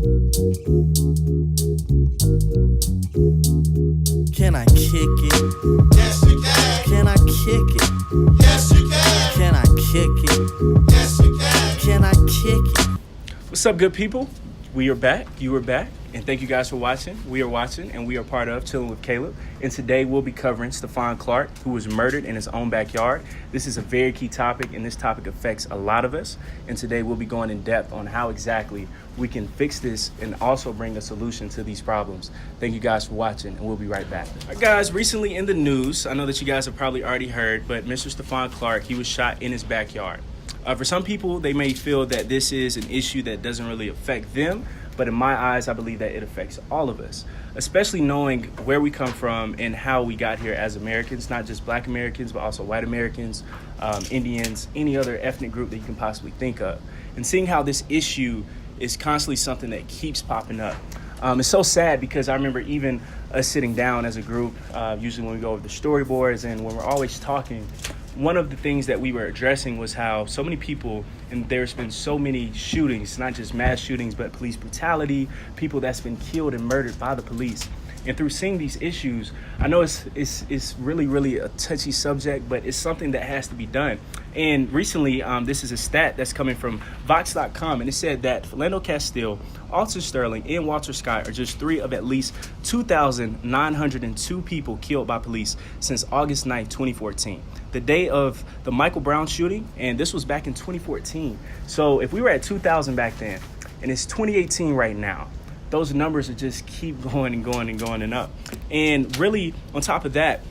Can I kick it? Yes, you can. Can I kick it? Yes, you can. Can I kick it? Yes, you can. Can I kick it? What's up, good people? We are back. You are back. And thank you guys for watching. We are watching, and we are part of Chillin with Caleb. And today we'll be covering Stephon Clark, who was murdered in his own backyard. This is a very key topic, and this topic affects a lot of us. And today we'll be going in depth on how exactly we can fix this and also bring a solution to these problems. Thank you guys for watching, and we'll be right back. All right, guys, recently in the news, I know that you guys have probably already heard, but Mr. Stephon Clark, he was shot in his backyard. For some people, they may feel that this is an issue that doesn't really affect them, but in my eyes, I believe that it affects all of us, especially knowing where we come from and how we got here as Americans, not just Black Americans, but also white Americans, Indians, any other ethnic group that you can possibly think of. And seeing how this issue is constantly something that keeps popping up. It's so sad because I remember even us sitting down as a group, usually when we go over the storyboards and when we're always talking, one of the things that we were addressing was how so many people, and there's been so many shootings, not just mass shootings, but police brutality, people that's been killed and murdered by the police. And through seeing these issues, I know it's really, really a touchy subject, but it's something that has to be done. And recently, this is a stat that's coming from Vox.com, and it said that Philando Castile, Alton Sterling, and Walter Scott are just three of at least 2,902 people killed by police since August 9th, 2014. The day of the Michael Brown shooting, and this was back in 2014. So if we were at 2,000 back then, and it's 2018 right now, those numbers are just keep going and going and going and up. And really, on top of that,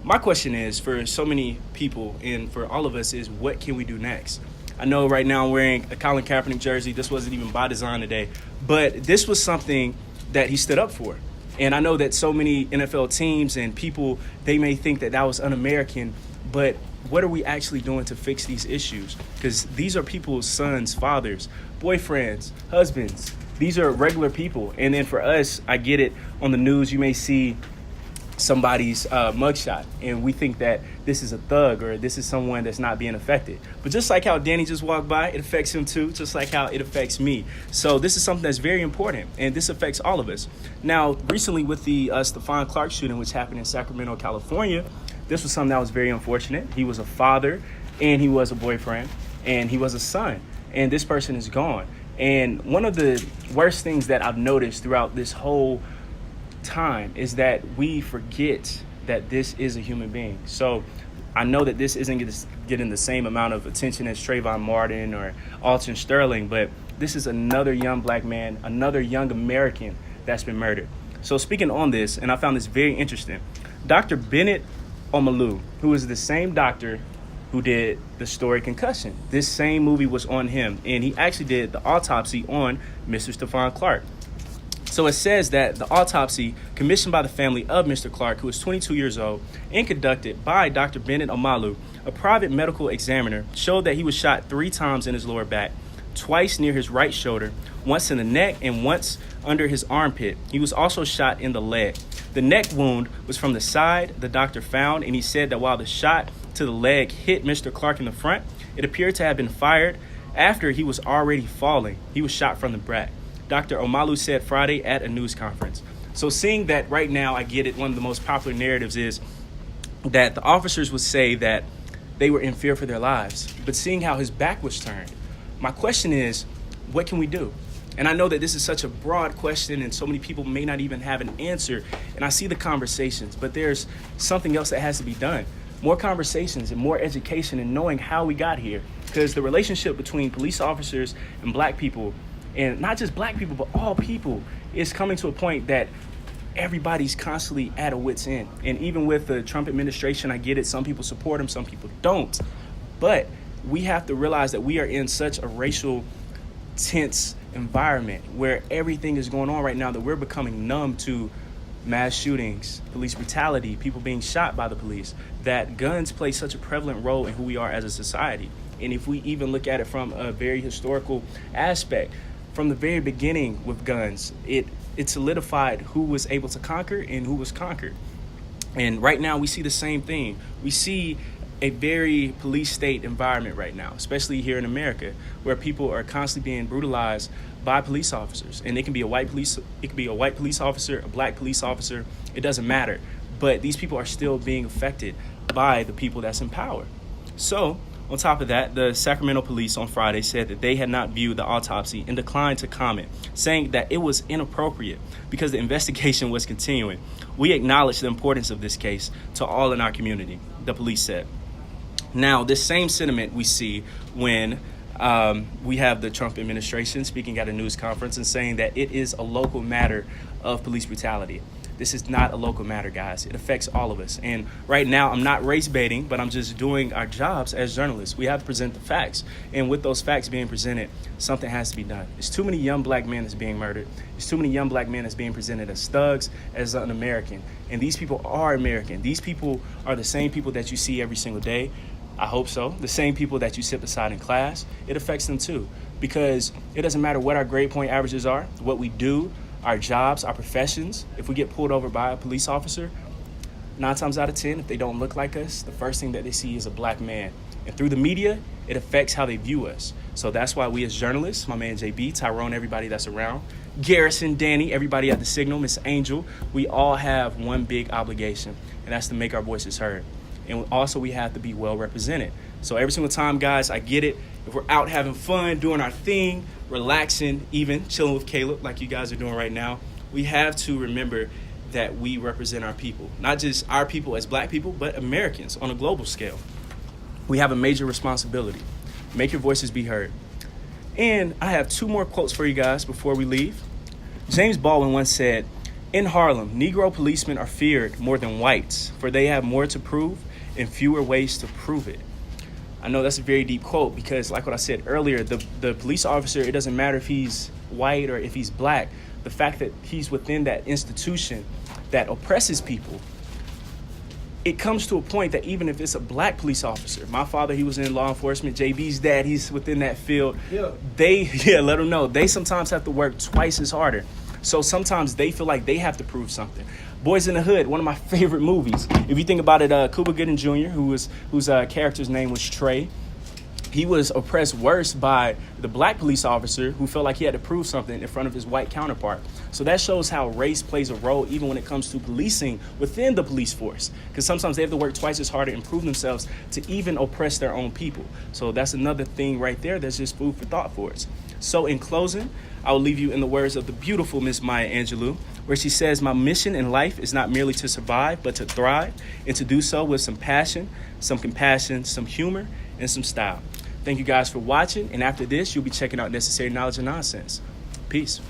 my question is for so many people and for all of us is, what can we do next? I know right now I'm wearing a Colin Kaepernick jersey. This wasn't even by design today, but this was something that he stood up for. And I know that so many NFL teams and people, they may think that that was un-American, but what are we actually doing to fix these issues? Because these are people's sons, fathers, boyfriends, husbands. These are regular people. And then for us, I get it, on the news, you may see somebody's mugshot, and we think that this is a thug or this is someone that's not being affected. But just like how Danny just walked by, it affects him too, just like how it affects me. So this is something that's very important, and this affects all of us. Now, recently with the Stephon Clark shooting, which happened in Sacramento, California, this was something that was very unfortunate. He was a father, and he was a boyfriend, and he was a son, and this person is gone. And one of the worst things that I've noticed throughout this whole time is that we forget that this is a human being. So I know that this isn't getting the same amount of attention as Trayvon Martin or Alton Sterling, but this is another young Black man, another young American that's been murdered. So speaking on this, and I found this very interesting, Dr. Bennett Omalu, who is the same doctor who did the story Concussion. This same movie was on him, and he actually did the autopsy on Mr. Stephon Clark. So it says that the autopsy commissioned by the family of Mr. Clark, who is 22 years old, and conducted by Dr. Bennett Omalu, a private medical examiner, showed that he was shot 3 times in his lower back, twice near his right shoulder, once in the neck, and once under his armpit. He was also shot in the leg. The neck wound was from the side, the doctor found, and he said that while the shot to the leg hit Mr. Clark in the front, it appeared to have been fired after he was already falling. He was shot from the back. Dr. Omalu said Friday at a news conference. So seeing that right now, I get it, one of the most popular narratives is that the officers would say that they were in fear for their lives. But seeing how his back was turned, my question is, what can we do? And I know that this is such a broad question and so many people may not even have an answer. And I see the conversations, but there's something else that has to be done. More conversations and more education and knowing how we got here. Because the relationship between police officers and Black people, and not just Black people, but all people, is coming to a point that everybody's constantly at a wit's end. And even with the Trump administration, I get it. Some people support him, some people don't. But we have to realize that we are in such a racial tense environment where everything is going on right now that we're becoming numb to mass shootings, police brutality, people being shot by the police, that guns play such a prevalent role in who we are as a society. And if we even look at it from a very historical aspect, from the very beginning with guns, it solidified who was able to conquer and who was conquered. And right now we see the same thing. We see a very police state environment right now, especially here in America, where people are constantly being brutalized by police officers. And it can be a white police officer, a black police officer, it doesn't matter. But these people are still being affected by the people that's in power. So, on top of that, the Sacramento police on Friday said that they had not viewed the autopsy and declined to comment, saying that it was inappropriate because the investigation was continuing. We acknowledge the importance of this case to all in our community, the police said. Now, this same sentiment we see when we have the Trump administration speaking at a news conference and saying that it is a local matter of police brutality. This is not a local matter, guys. It affects all of us. And right now, I'm not race baiting, but I'm just doing our jobs as journalists. We have to present the facts. And with those facts being presented, something has to be done. There's too many young black men that's being murdered. There's too many young black men that's being presented as thugs, as un-American. And these people are American. These people are the same people that you see every single day. I hope so. The same people that you sit beside in class, it affects them too. Because it doesn't matter what our grade point averages are, what we do, our jobs, our professions. If we get pulled over by a police officer, 9 times out of 10, if they don't look like us, the first thing that they see is a black man. And through the media, it affects how they view us. So that's why we as journalists, my man JB, Tyrone, everybody that's around, Garrison, Danny, everybody at the Signal, Miss Angel, we all have one big obligation, and that's to make our voices heard. And also we have to be well represented. So every single time, guys, I get it. If we're out having fun, doing our thing, relaxing, even chilling with Caleb like you guys are doing right now, we have to remember that we represent our people. Not just our people as black people, but Americans on a global scale. We have a major responsibility. Make your voices be heard. And I have 2 more quotes for you guys before we leave. James Baldwin once said, "In Harlem, Negro policemen are feared more than whites, for they have more to prove and fewer ways to prove it." I know that's a very deep quote because, like what I said earlier, the police officer, it doesn't matter if he's white or if he's black. The fact that he's within that institution that oppresses people, it comes to a point that even if it's a black police officer, my father, he was in law enforcement, JB's dad, he's within that field. Yeah. Let them know. They sometimes have to work twice as harder. So sometimes they feel like they have to prove something. Boys in the Hood, one of my favorite movies. If you think about it, Cuba Gooding Jr., whose character's name was Trey, he was oppressed worse by the black police officer who felt like he had to prove something in front of his white counterpart. So that shows how race plays a role even when it comes to policing within the police force. Because sometimes they have to work twice as hard and prove themselves to even oppress their own people. So that's another thing right there that's just food for thought for us. So in closing, I will leave you in the words of the beautiful Miss Maya Angelou, where she says, "My mission in life is not merely to survive, but to thrive, and to do so with some passion, some compassion, some humor, and some style." Thank you guys for watching, and after this, you'll be checking out Necessary Knowledge and Nonsense. Peace.